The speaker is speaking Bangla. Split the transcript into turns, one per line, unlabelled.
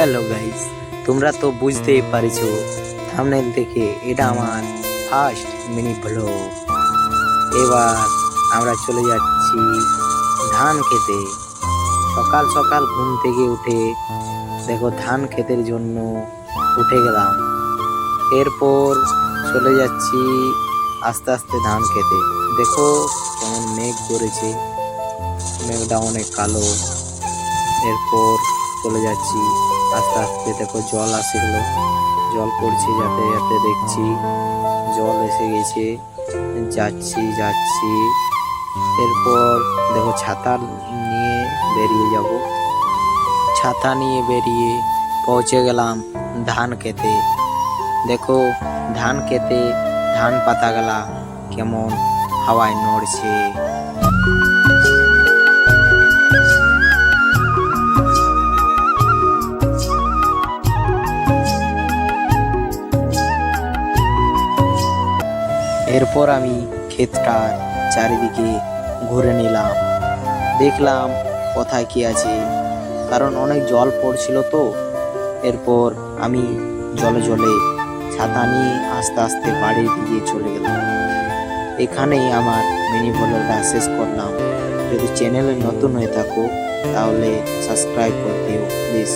হ্যালো গাইস, তোমরা তো বুঝতেই পারছো থাম্বনেল দেখে এটা আমার ফার্স্ট মিনি ব্লগ। এবার আমরা চলে যাচ্ছি ধান খেতে। সকাল সকাল ঘুম থেকে উঠে দেখো ধান ক্ষেতের জন্য উঠে গেলাম। এরপর চলে যাচ্ছি আস্তে আস্তে ধান খেতে। দেখো কেমন মেঘ করেছে, মেঘটা অনেক কালো। এরপর চলে যাচ্ছি আস্তে আস্তে, দেখো জল আসে গেলো, জল পড়ছে যাতে যাতে দেখছি জল এসে গেছে। যাচ্ছি যাচ্ছি এরপর দেখো ছাতা নিয়ে বেরিয়ে যাব। ছাতা নিয়ে বেরিয়ে পৌঁছে গেলাম ধান খেতে। দেখো ধান খেতে ধান পাতাগুলা কেমন হাওয়ায় নড়ছে। এরপর আমি ক্ষেতটার চারিদিকে ঘুরে নিলাম, দেখলাম কোথায় কি আছে, কারণ অনেক জল পড়ছিল তো। এরপর আমি জলে জলে ছাতা নিয়ে আস্তে আস্তে বাড়ির দিকে চলে গেলাম। এখানেই আমার মিনি ব্লগটা শেষ করলাম। যদি চ্যানেলে নতুন হয়ে থাকো তাহলে সাবস্ক্রাইব করে দিও প্লিজ।